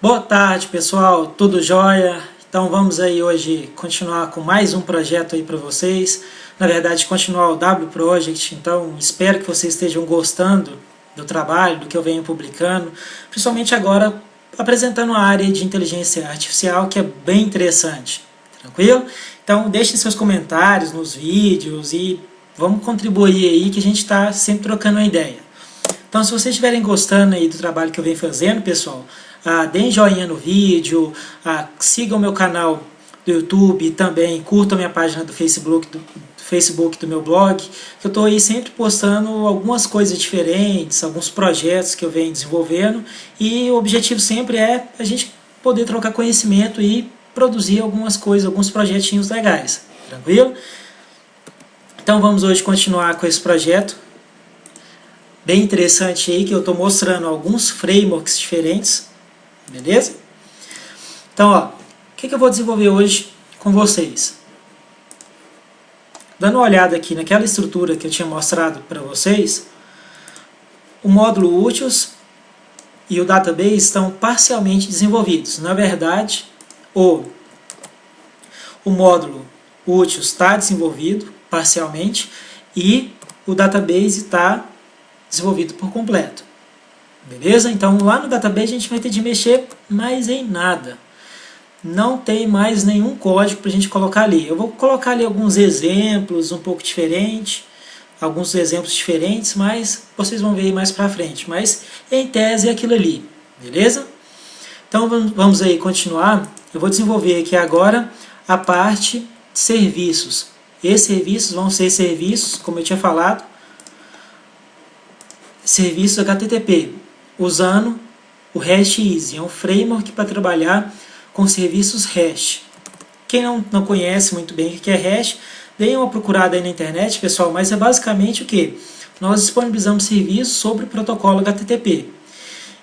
Boa tarde, pessoal, tudo jóia? Então vamos aí hoje continuar com mais um projeto aí para vocês. Na verdade, continuar o W Project, então espero que vocês estejam gostando do trabalho, do que eu venho publicando, principalmente agora apresentando a área de inteligência artificial, que é bem interessante. Tranquilo? Então deixem seus comentários nos vídeos e vamos contribuir aí que a gente está sempre trocando uma ideia. Então, se vocês estiverem gostando aí do trabalho que eu venho fazendo, pessoal, deem joinha no vídeo, sigam o meu canal do YouTube e também curtam a minha página do Facebook do meu blog, que eu estou aí sempre postando algumas coisas diferentes, alguns projetos que eu venho desenvolvendo, e o objetivo sempre é a gente poder trocar conhecimento e produzir algumas coisas, alguns projetinhos legais, tranquilo? Então vamos hoje continuar com esse projeto bem interessante aí, que eu estou mostrando alguns frameworks diferentes, beleza? Então, ó, o que eu vou desenvolver hoje com vocês? Dando uma olhada aqui naquela estrutura que eu tinha mostrado para vocês, o módulo úteis e o database estão parcialmente desenvolvidos. Na verdade, o módulo úteis está desenvolvido parcialmente e o database está desenvolvido por completo. Beleza? Então lá no database a gente vai ter de mexer mais em nada. Não tem mais nenhum código para a gente colocar ali. Eu vou colocar ali alguns exemplos um pouco diferentes, alguns exemplos diferentes, mas vocês vão ver aí mais para frente. Mas em tese é aquilo ali. Beleza? Então vamos aí continuar. Eu vou desenvolver aqui agora a parte de serviços. Esses serviços vão ser serviços, como eu tinha falado, serviços HTTP, usando o REST Easy. É um framework para trabalhar com serviços REST. Quem não conhece muito bem o que é REST, dê uma procurada aí na internet, pessoal, mas é basicamente o que? Nós disponibilizamos serviços sobre o protocolo HTTP.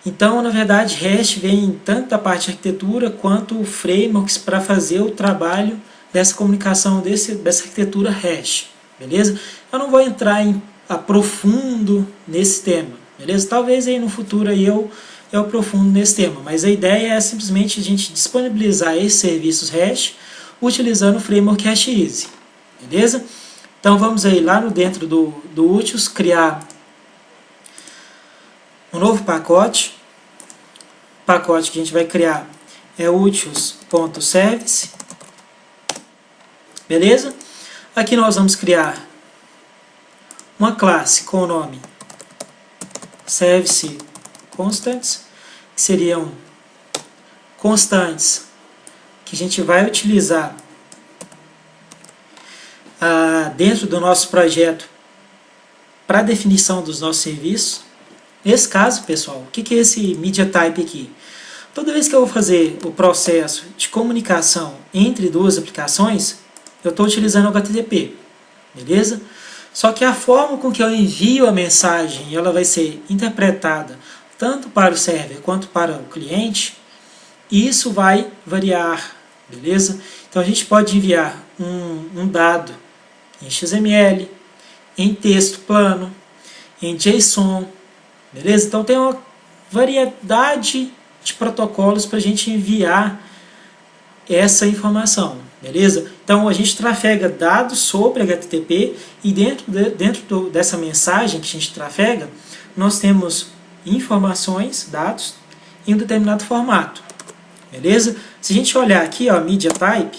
Então, na verdade, REST vem tanto da parte de arquitetura quanto frameworks para fazer o trabalho dessa comunicação, dessa arquitetura REST. Beleza? Eu não vou entrar em aprofundo nesse tema, beleza? Talvez aí no futuro aí eu aprofundo nesse tema, mas a ideia é simplesmente a gente disponibilizar esses serviços REST utilizando o framework REST Easy, beleza? Então vamos aí lá no dentro do úteis criar um novo pacote. O pacote que a gente vai criar é úteis.service, beleza? Aqui nós vamos criar uma classe com o nome Service Constants, que seriam constantes que a gente vai utilizar dentro do nosso projeto para definição dos nossos serviços. Nesse caso, pessoal, o que é esse media type aqui? Toda vez que eu vou fazer o processo de comunicação entre duas aplicações, eu estou utilizando o HTTP, beleza? Só que a forma com que eu envio a mensagem, ela vai ser interpretada tanto para o server quanto para o cliente, e isso vai variar, beleza? Então a gente pode enviar um dado em XML, em texto plano, em JSON, beleza? Então tem uma variedade de protocolos para a gente enviar essa informação, beleza? Então a gente trafega dados sobre HTTP e dentro dessa mensagem que a gente trafega, nós temos informações, dados, em um determinado formato, beleza? Se a gente olhar aqui, ó, media type,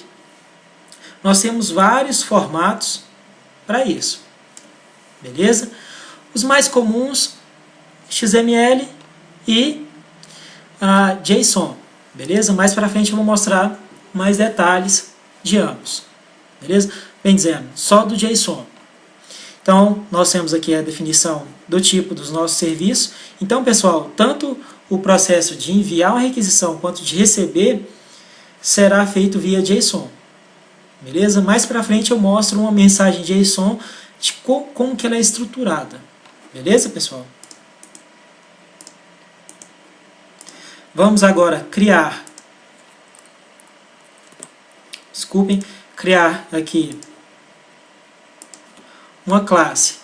nós temos vários formatos para isso, beleza? Os mais comuns, XML e JSON, beleza? Mais para frente eu vou mostrar mais detalhes de ambos, beleza? Bem dizendo, só do JSON. Então, nós temos aqui a definição do tipo dos nossos serviços. Então, pessoal, tanto o processo de enviar uma requisição quanto de receber será feito via JSON, beleza? Mais para frente eu mostro uma mensagem JSON de como que ela é estruturada, beleza, pessoal? Vamos agora criar aqui uma classe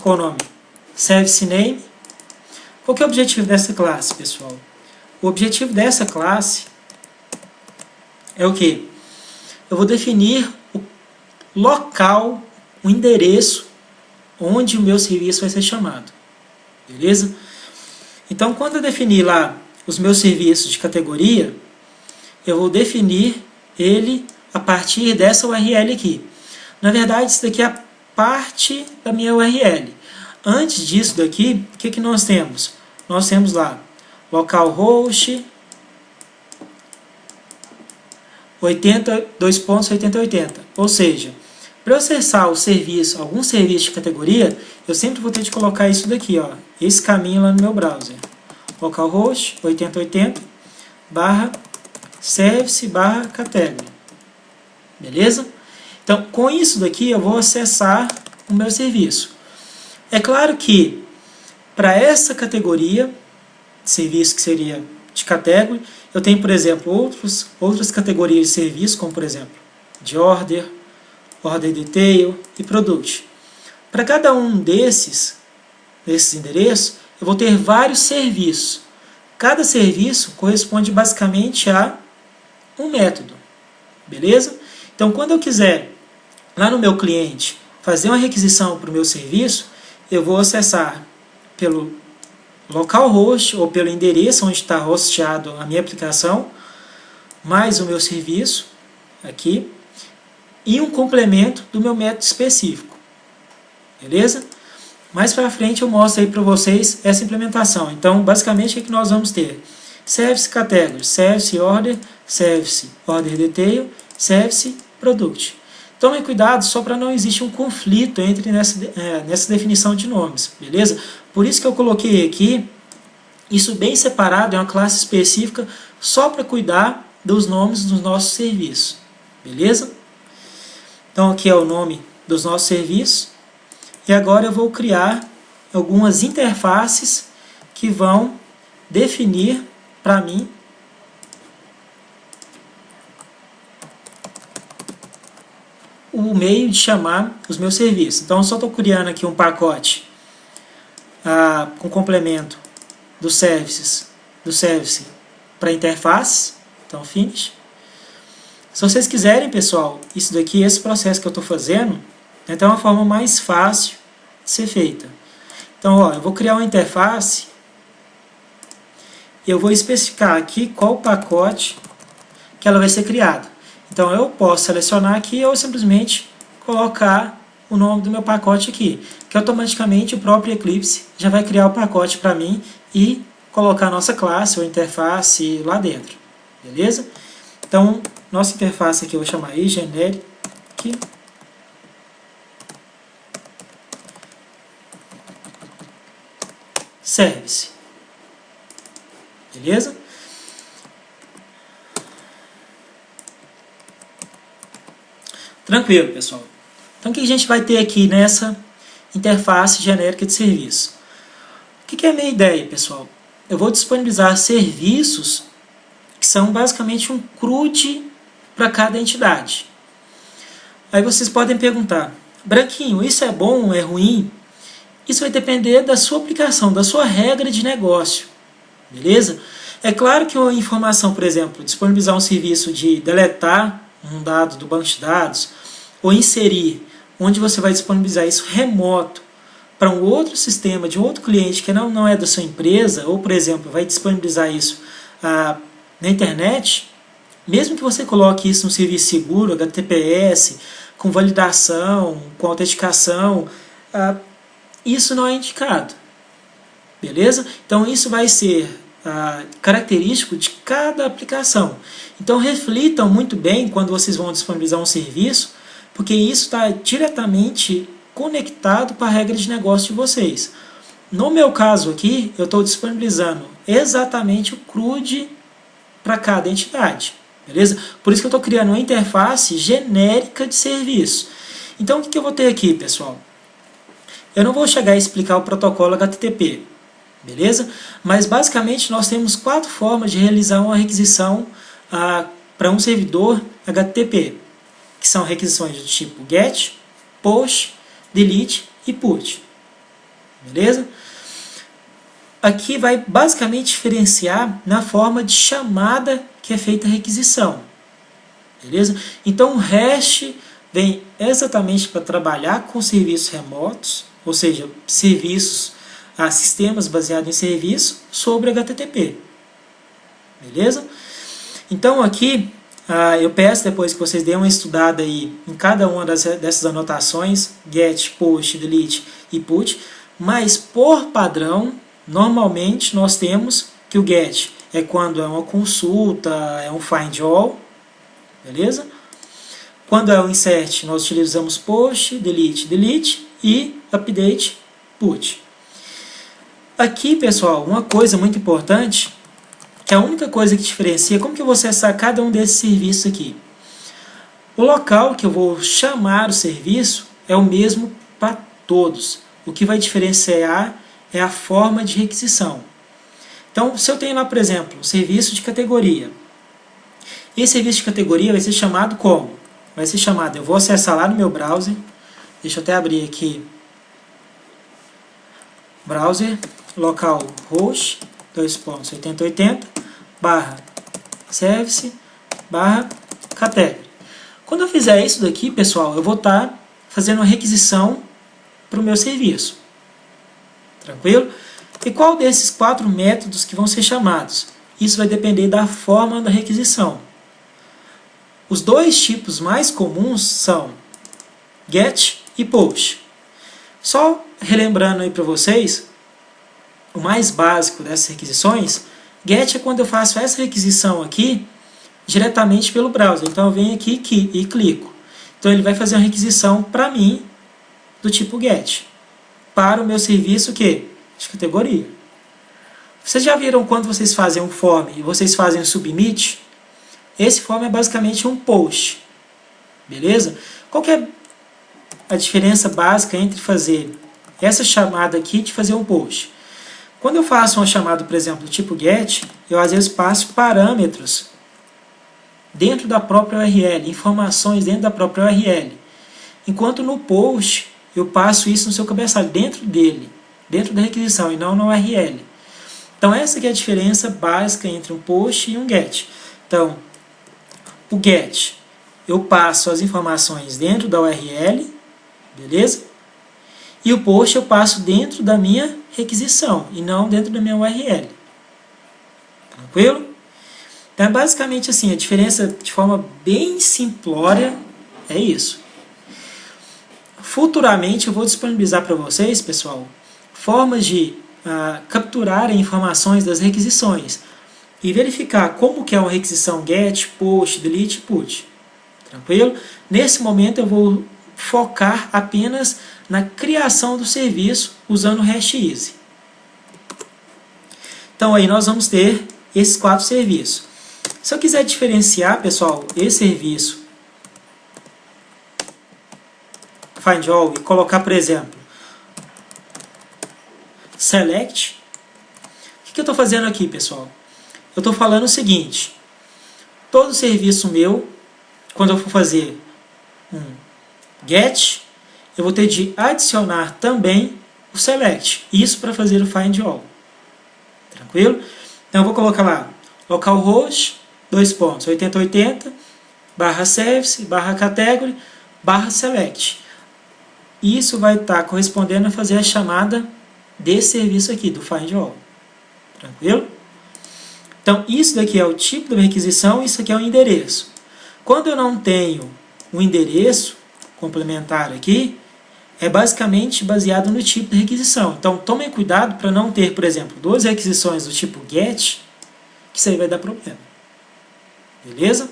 com o nome service name, Qual que é o objetivo dessa classe, pessoal? O objetivo dessa classe é o quê? Eu vou definir o local, o endereço onde o meu serviço vai ser chamado. Beleza? Então, quando eu definir lá os meus serviços de categoria, eu vou definir ele a partir dessa URL aqui. Na verdade, isso daqui é a parte da minha URL. Antes disso daqui, o que nós temos? Nós temos lá localhost 2.8080. Ou seja, para eu acessar o serviço, algum serviço de categoria, eu sempre vou ter de colocar isso daqui, ó, esse caminho lá no meu browser. Localhost 8080 barra service barra category. Beleza? Então, com isso daqui, eu vou acessar o meu serviço. É claro que, para essa categoria, serviço que seria de category, eu tenho, por exemplo, outras categorias de serviço, como, por exemplo, de order detail e product. Para cada um desses endereços, eu vou ter vários serviços. Cada serviço corresponde basicamente a um método. Beleza? Então, quando eu quiser, lá no meu cliente, fazer uma requisição para o meu serviço, eu vou acessar pelo localhost ou pelo endereço onde está hosteado a minha aplicação, mais o meu serviço, aqui, e um complemento do meu método específico. Beleza? Mais para frente eu mostro aí para vocês essa implementação. Então, basicamente, o que nós vamos ter? Service Category, Service Order Detail, Service Product. Tomem cuidado só para não existir um conflito entre nessa definição de nomes, beleza? Por isso que eu coloquei aqui, isso bem separado, é uma classe específica só para cuidar dos nomes dos nossos serviços, beleza? Então aqui é o nome dos nossos serviços. E agora eu vou criar algumas interfaces que vão definir para mim o meio de chamar os meus serviços. Então eu só estou criando aqui um pacote com complemento do service para interface. Então finish. Se vocês quiserem, pessoal, isso daqui, esse processo que eu estou fazendo, é uma forma mais fácil de ser feita. Então, ó, eu vou criar uma interface e eu vou especificar aqui qual pacote que ela vai ser criada. Então, eu posso selecionar aqui ou simplesmente colocar o nome do meu pacote aqui, que automaticamente o próprio Eclipse já vai criar o pacote para mim e colocar a nossa classe ou interface lá dentro. Beleza? Então, nossa interface aqui eu vou chamar aí generic service. Beleza? Tranquilo, pessoal. Então, o que a gente vai ter aqui nessa interface genérica de serviço? O que é a minha ideia, pessoal? Eu vou disponibilizar serviços que são basicamente um CRUD para cada entidade. Aí vocês podem perguntar, Branquinho, isso é bom ou é ruim? Isso vai depender da sua aplicação, da sua regra de negócio. Beleza? É claro que uma informação, por exemplo, disponibilizar um serviço de deletar um dado do banco de dados, ou inserir, onde você vai disponibilizar isso remoto para um outro sistema de um outro cliente que não é da sua empresa, ou, por exemplo, vai disponibilizar isso na internet, mesmo que você coloque isso num serviço seguro, HTTPS, com validação, com autenticação, isso não é indicado. Beleza? Então, isso vai ser característico de cada aplicação. Então, reflitam muito bem quando vocês vão disponibilizar um serviço, porque isso está diretamente conectado com a regra de negócio de vocês. No meu caso aqui, eu estou disponibilizando exatamente o CRUD para cada entidade. Beleza? Por isso que eu estou criando uma interface genérica de serviço. Então, o que eu vou ter aqui, pessoal? Eu não vou chegar a explicar o protocolo HTTP, beleza? Mas, basicamente, nós temos 4 formas de realizar uma requisição para um servidor HTTP, que são requisições do tipo GET, POST, DELETE e PUT. Beleza? aqui vai basicamente diferenciar na forma de chamada que é feita a requisição. Beleza? Então o REST vem exatamente para trabalhar com serviços remotos, ou seja, serviços, sistemas baseados em serviço sobre HTTP. Beleza? Então aqui eu peço depois que vocês deem uma estudada aí em cada uma dessas anotações, get, post, delete e put, mas por padrão, normalmente nós temos que o get é quando é uma consulta, é um find all, beleza? Quando é o insert, nós utilizamos post, delete, delete e update, put. Aqui, pessoal, uma coisa muito importante, que a única coisa que diferencia, como que eu vou acessar cada um desses serviços aqui? O local que eu vou chamar o serviço é o mesmo para todos. O que vai diferenciar é a forma de requisição. Então, se eu tenho lá, por exemplo, um serviço de categoria, esse serviço de categoria vai ser chamado como? Vai ser chamado, eu vou acessar lá no meu browser, deixa eu até abrir aqui, browser, local host, 2.8080, /service, /category. Quando eu fizer isso daqui, pessoal, eu vou estar fazendo uma requisição para o meu serviço. Tranquilo? E qual desses 4 métodos que vão ser chamados? Isso vai depender da forma da requisição. Os 2 tipos mais comuns são get e post. Só relembrando aí para vocês, o mais básico dessas requisições, get é quando eu faço essa requisição aqui diretamente pelo browser. Então eu venho aqui e clico. Então ele vai fazer uma requisição para mim do tipo get, para o meu serviço de categoria. Vocês já viram quando vocês fazem um form e vocês fazem um submit? Esse form é basicamente um post. Beleza? Qual que é a diferença básica entre fazer essa chamada aqui de fazer um post? Quando eu faço uma chamada, por exemplo, do tipo get, eu às vezes passo parâmetros dentro da própria URL, informações dentro da própria URL. Enquanto no post, eu passo isso no seu cabeçalho, dentro dele, dentro da requisição e não na URL. Então essa aqui é a diferença básica entre um post e um get. Então, o get, eu passo as informações dentro da URL, beleza? E o post eu passo dentro da minha requisição e não dentro da minha URL. Tranquilo? Então é basicamente assim, a diferença de forma bem simplória é isso. Futuramente eu vou disponibilizar para vocês, pessoal, formas de capturar informações das requisições e verificar como que é uma requisição get, post, delete, put. Tranquilo? Nesse momento eu vou focar apenas na criação do serviço usando o REST Easy. Então aí nós vamos ter esses 4 serviços. Se eu quiser diferenciar, pessoal, esse serviço find all e colocar, por exemplo, select, o que eu estou fazendo aqui, pessoal? Eu estou falando o seguinte, todo serviço meu, quando eu for fazer um get, eu vou ter de adicionar também o select, isso para fazer o find all. Tranquilo? Então eu vou colocar lá, localhost, 2.8080, /service, /category, /select. Isso vai estar correspondendo a fazer a chamada desse serviço aqui, do find all. Tranquilo? Então, isso daqui é o tipo da requisição, isso aqui é o endereço. Quando eu não tenho um endereço complementar aqui, é basicamente baseado no tipo de requisição. Então, tomem cuidado para não ter, por exemplo, 2 requisições do tipo get, que isso aí vai dar problema. Beleza?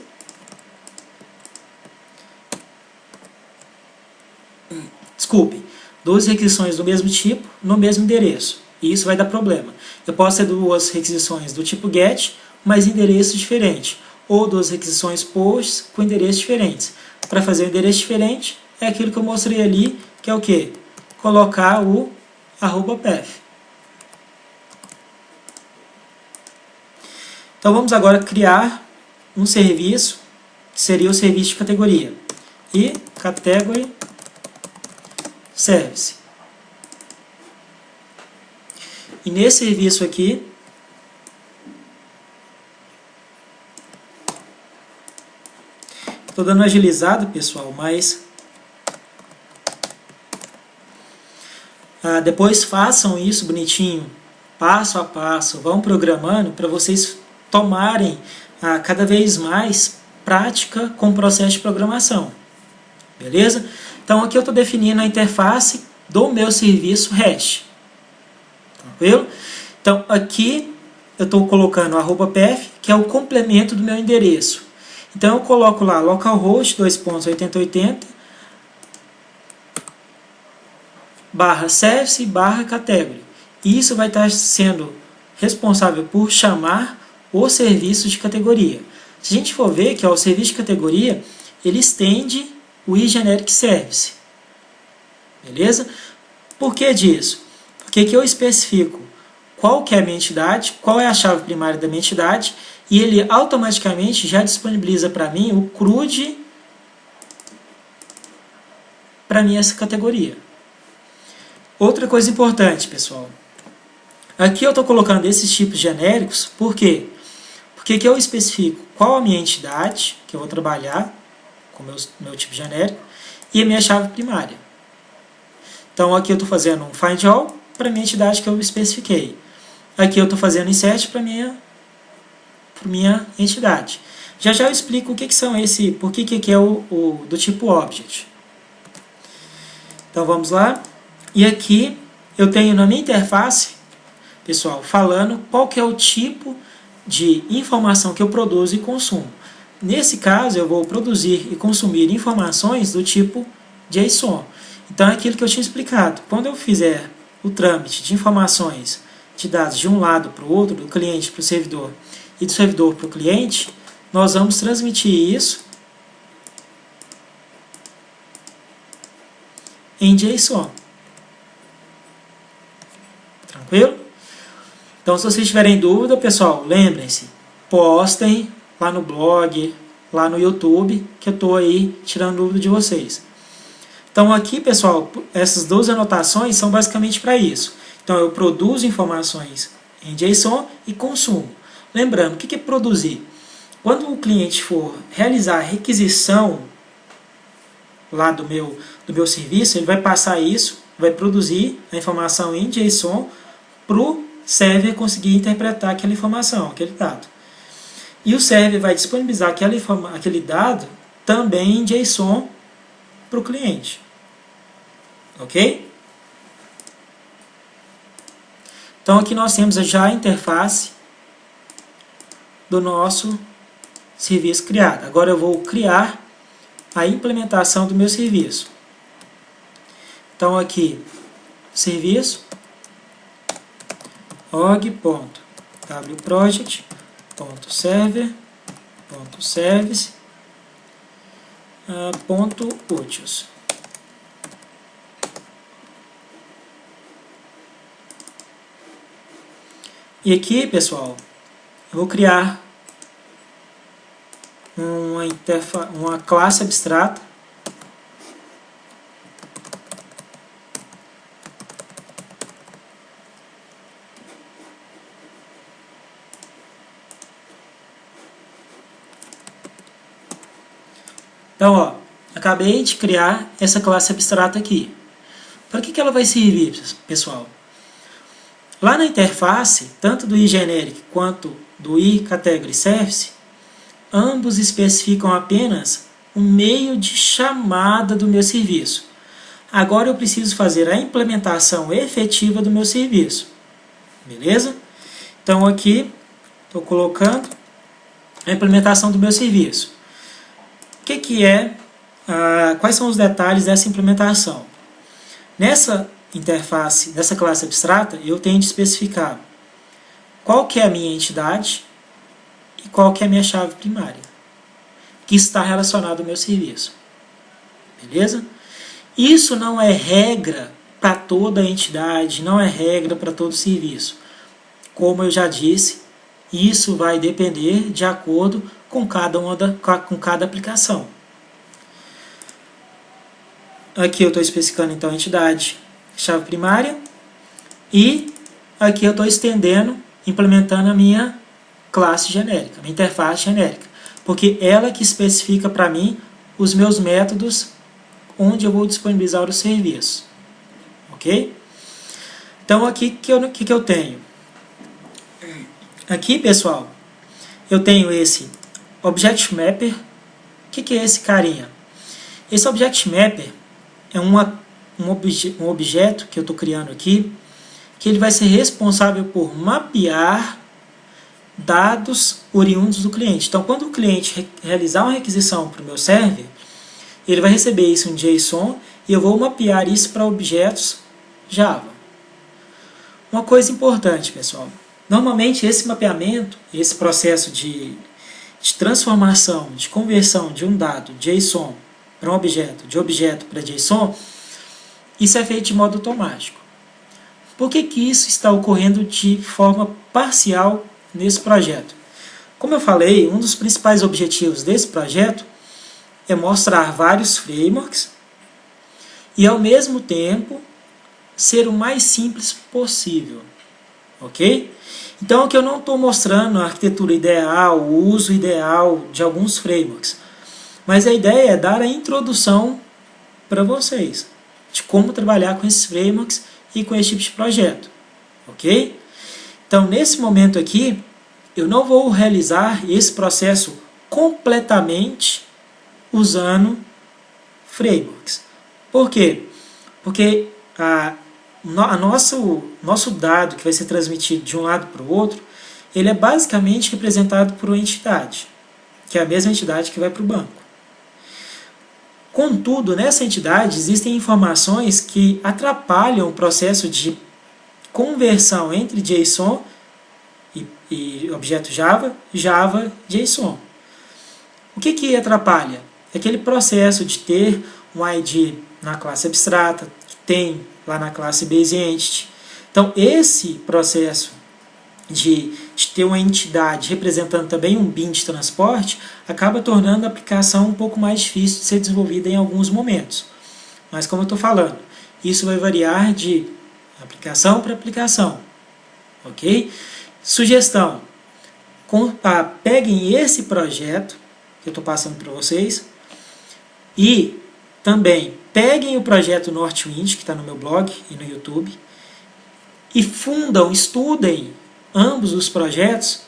Desculpe, 2 requisições do mesmo tipo, no mesmo endereço. E isso vai dar problema. Eu posso ter 2 requisições do tipo get, mas endereços diferentes. Ou 2 requisições posts com endereços diferentes. Para fazer um endereço diferente, é aquilo que eu mostrei ali, que é o quê? Colocar o @path. Então vamos agora criar um serviço, que seria o serviço de categoria. E category service. E nesse serviço aqui, estou dando uma agilizada, pessoal, mas depois façam isso bonitinho, passo a passo, vão programando para vocês tomarem cada vez mais prática com o processo de programação. Beleza? Então aqui eu estou definindo a interface do meu serviço REST. Tranquilo? Então aqui eu estou colocando @path, que é o complemento do meu endereço. Então eu coloco lá localhost 2.8080 /service /category. E isso vai estar sendo responsável por chamar o serviço de categoria. Se a gente for ver que o serviço de categoria, ele estende o iGeneric Service. Beleza? Por que disso? Porque aqui eu especifico qual que é a minha entidade, qual é a chave primária da minha entidade, e ele automaticamente já disponibiliza para mim o CRUD para mim essa categoria. Outra coisa importante, pessoal. Aqui eu estou colocando esses tipos genéricos, por quê? Porque aqui eu especifico qual a minha entidade que eu vou trabalhar com meu tipo genérico e a minha chave primária. Então aqui eu estou fazendo um find all para a minha entidade que eu especifiquei. Aqui eu estou fazendo insert para minha entidade. Já eu explico o que são por que aqui é o do tipo object. Então vamos lá. E aqui eu tenho na minha interface, pessoal, falando qual que é o tipo de informação que eu produzo e consumo. Nesse caso, eu vou produzir e consumir informações do tipo JSON. Então é aquilo que eu tinha explicado. Quando eu fizer o trâmite de informações de dados de um lado para o outro, do cliente para o servidor e do servidor para o cliente, nós vamos transmitir isso em JSON. Tranquilo? Então, se vocês tiverem dúvida, pessoal, lembrem-se, postem lá no blog, lá no YouTube, que eu estou aí tirando dúvida de vocês. Então, aqui, pessoal, essas duas anotações são basicamente para isso. Então, eu produzo informações em JSON e consumo. Lembrando, o que é produzir? Quando o cliente for realizar a requisição lá do meu serviço, ele vai passar isso, vai produzir a informação em JSON para o server conseguir interpretar aquela informação, aquele dado. E o server vai disponibilizar aquele dado também em JSON para o cliente. Ok? Então aqui nós temos já a interface do nosso serviço criado. Agora eu vou criar a implementação do meu serviço. Então aqui, serviço org.wproject.service.utils. E aqui, pessoal, eu vou criar uma classe abstrata Então, acabei de criar essa classe abstrata aqui. Para que ela vai servir, pessoal? Lá na interface, tanto do iGeneric quanto do iCategory Service, ambos especificam apenas um meio de chamada do meu serviço. Agora eu preciso fazer a implementação efetiva do meu serviço. Beleza? Então aqui, estou colocando a implementação do meu serviço. Quais são os detalhes dessa implementação? Nessa interface, nessa classe abstrata, eu tenho de especificar qual que é a minha entidade e qual que é a minha chave primária, que está relacionado ao meu serviço. Beleza? Isso não é regra para toda a entidade, não é regra para todo serviço. Como eu já disse, isso vai depender de acordo com cada aplicação. Aqui eu estou especificando então a entidade, chave primária, e aqui eu estou estendendo, implementando a minha classe genérica, minha interface genérica, porque ela que especifica para mim os meus métodos onde eu vou disponibilizar o serviço, ok? Então aqui que eu tenho? Aqui, pessoal, eu tenho esse Object Mapper. O que é esse carinha? Esse Object Mapper é um objeto que eu estou criando aqui, que ele vai ser responsável por mapear dados oriundos do cliente. Então, quando o cliente realizar uma requisição para o meu server, ele vai receber isso em JSON e eu vou mapear isso para objetos Java. Uma coisa importante, pessoal. Normalmente, esse mapeamento, esse processo de transformação, de conversão de um dado JSON para um objeto, de objeto para JSON, isso é feito de modo automático. Por que isso está ocorrendo de forma parcial nesse projeto? Como eu falei, um dos principais objetivos desse projeto é mostrar vários frameworks e, ao mesmo tempo, ser o mais simples possível. Ok? Então, aqui eu não estou mostrando a arquitetura ideal, o uso ideal de alguns frameworks, mas a ideia é dar a introdução para vocês de como trabalhar com esses frameworks e com esse tipo de projeto, ok? Então, nesse momento aqui, eu não vou realizar esse processo completamente usando frameworks. Por quê? Porque nosso dado que vai ser transmitido de um lado para o outro, ele é basicamente representado por uma entidade, que é a mesma entidade que vai para o banco. Contudo, nessa entidade existem informações que atrapalham o processo de conversão entre JSON e objeto Java, Java, JSON. O que atrapalha? Aquele processo de ter um ID na classe abstrata, que tem lá na classe Base Entity. Então, esse processo de ter uma entidade representando também um bin de transporte, acaba tornando a aplicação um pouco mais difícil de ser desenvolvida em alguns momentos. Mas como eu estou falando, isso vai variar de aplicação para aplicação. Ok? Sugestão, peguem esse projeto que eu estou passando para vocês e também peguem o projeto Northwind, que está no meu blog e no YouTube, e estudem ambos os projetos,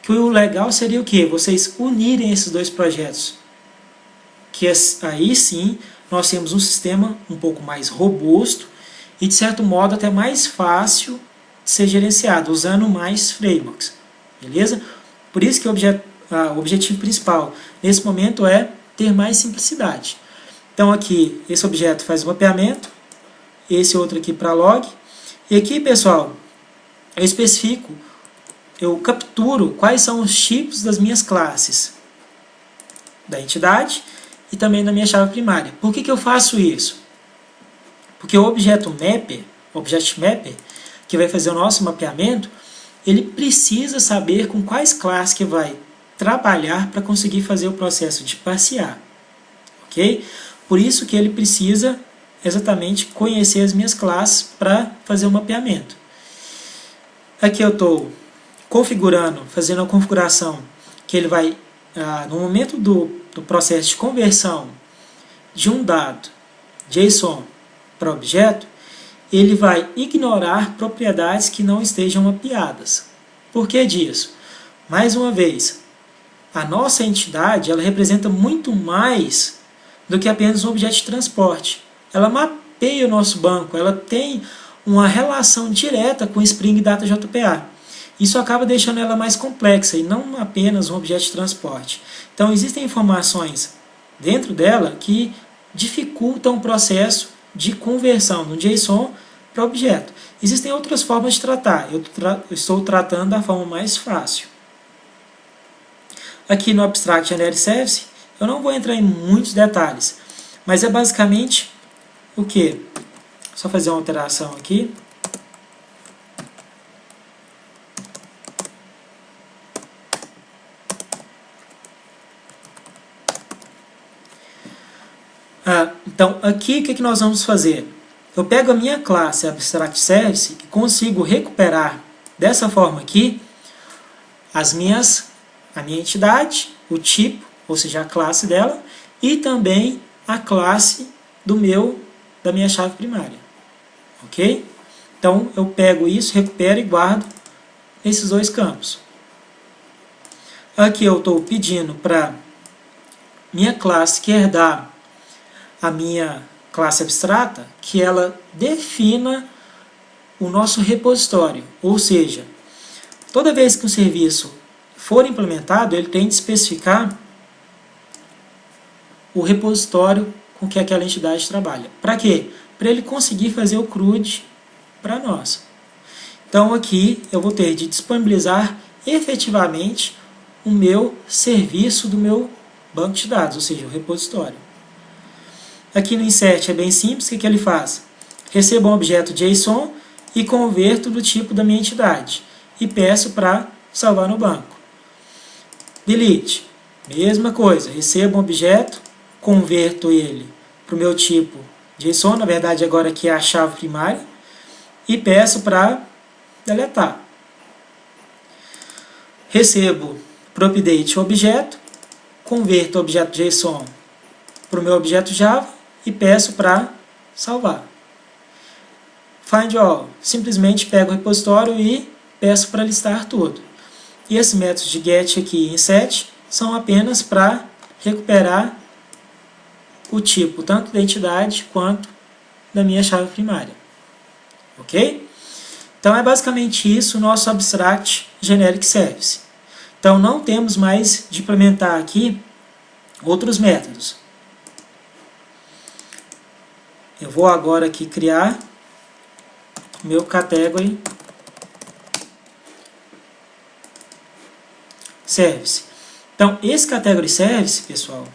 que o legal seria o quê? Vocês unirem esses dois projetos. Que aí sim nós temos um sistema um pouco mais robusto e de certo modo até mais fácil de ser gerenciado, usando mais frameworks. Beleza? Por isso que o objetivo principal nesse momento é ter mais simplicidade. Então aqui esse objeto faz o mapeamento, esse outro aqui para log, e aqui, pessoal, eu capturo quais são os tipos das minhas classes da entidade e também da minha chave primária. Por que eu faço isso? Porque o Object Mapper, que vai fazer o nosso mapeamento, ele precisa saber com quais classes que vai trabalhar para conseguir fazer o processo de parsear. Ok? Por isso que ele precisa exatamente conhecer as minhas classes para fazer o mapeamento. Aqui eu estou configurando, fazendo a configuração que ele vai, no momento do processo de conversão de um dado JSON para objeto, ele vai ignorar propriedades que não estejam mapeadas. Por que disso? Mais uma vez, a nossa entidade ela representa muito mais do que apenas um objeto de transporte. Ela mapeia o nosso banco, ela tem uma relação direta com o Spring Data JPA. Isso acaba deixando ela mais complexa e não apenas um objeto de transporte. Então, existem informações dentro dela que dificultam o processo de conversão do JSON para objeto. Existem outras formas de tratar. Eu estou tratando da forma mais fácil. Aqui no Abstract Generic Service, eu não vou entrar em muitos detalhes, mas é basicamente o que? Só fazer uma alteração aqui. Então, aqui o que nós vamos fazer? eu pego a minha classe Abstract Service e consigo recuperar dessa forma aqui a minha entidade, o tipo, ou seja, a classe dela, e também a classe da minha chave primária. Ok? Então, eu pego isso, recupero e guardo esses dois campos. Aqui eu estou pedindo para minha classe que herdar a minha classe abstrata, que ela defina o nosso repositório. Ou seja, toda vez que um serviço for implementado, ele tem de especificar o repositório com que aquela entidade trabalha. Para quê? Para ele conseguir fazer o CRUD para nós. Então aqui eu vou ter de disponibilizar efetivamente o meu serviço do meu banco de dados, ou seja, o repositório. Aqui no insert é bem simples, o que ele faz? Recebo um objeto JSON e converto do tipo da minha entidade e peço para salvar no banco. Delete, mesma coisa, recebo um objeto, converto ele para o meu tipo JSON, na verdade agora aqui é a chave primária, e peço para deletar. Recebo para update o objeto, converto o objeto JSON para o meu objeto Java e peço para salvar. Find all, simplesmente pego o repositório e peço para listar tudo. E esses métodos de get aqui e set são apenas para recuperar o tipo tanto da entidade quanto da minha chave primária. Ok? Então é basicamente isso o nosso Abstract Generic Service. Então não temos mais de implementar aqui outros métodos. Eu vou agora aqui criar o meu Category Service. Então esse Category Service, pessoal,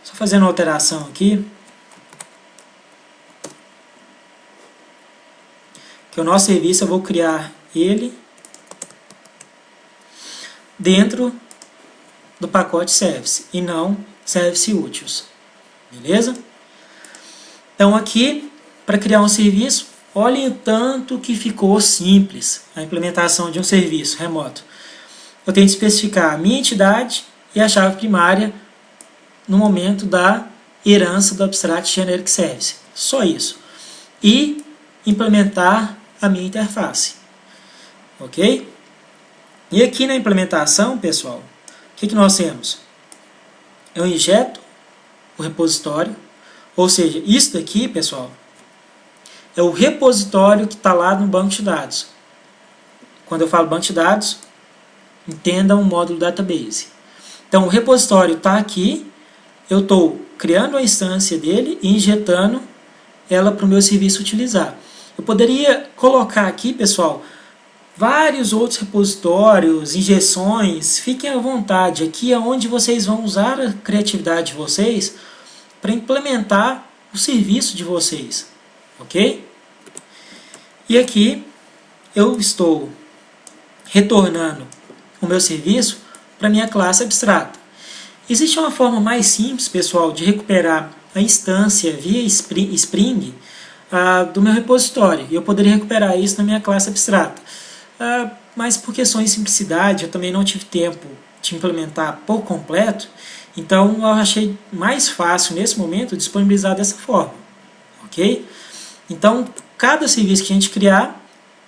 só fazendo uma alteração aqui, que o nosso serviço eu vou criar ele dentro do pacote Service e não Service Úteis. Beleza? Então aqui, para criar um serviço, olhem o tanto que ficou simples a implementação de um serviço remoto. Eu tenho que especificar a minha entidade e a chave primária no momento da herança do Abstract Generic Service. Só isso. E implementar a minha interface. Ok? E aqui na implementação, pessoal, o que nós temos? Eu injeto o repositório, ou seja, isso daqui, pessoal, é o repositório que está lá no banco de dados. Quando eu falo banco de dados, entenda um módulo database. Então, o repositório está aqui, eu estou criando a instância dele e injetando ela para o meu serviço utilizar. Eu poderia colocar aqui, pessoal, vários outros repositórios, injeções, fiquem à vontade. Aqui é onde vocês vão usar a criatividade de vocês para implementar o serviço de vocês. Ok? E aqui eu estou retornando o meu serviço para a minha classe abstrata. Existe uma forma mais simples, pessoal, de recuperar a instância via Spring do meu repositório. E eu poderia recuperar isso na minha classe abstrata. Mas por questões de simplicidade, eu também não tive tempo de implementar por completo, então eu achei mais fácil nesse momento disponibilizar dessa forma. Ok? Então, cada serviço que a gente criar,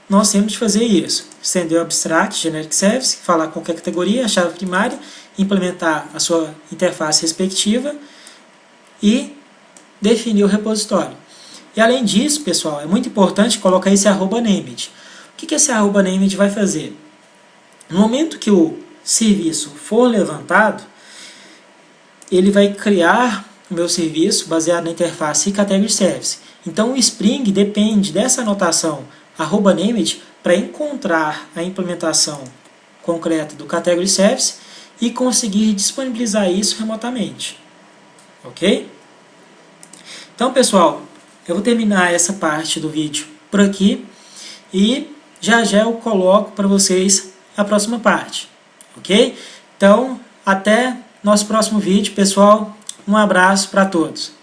nós temos de fazer isso. Estender o Abstract Generic Service, falar qualquer categoria, a chave primária, implementar a sua interface respectiva e definir o repositório. E além disso, pessoal, é muito importante colocar esse @named. O que esse @named vai fazer? No momento que o serviço for levantado, ele vai criar o meu serviço baseado na interface e Category Service. Então o Spring depende dessa anotação @named para encontrar a implementação concreta do Category Service e conseguir disponibilizar isso remotamente. Ok? Então, pessoal, eu vou terminar essa parte do vídeo por aqui e já eu coloco para vocês a próxima parte. ok? Então, até nosso próximo vídeo, pessoal. Um abraço para todos.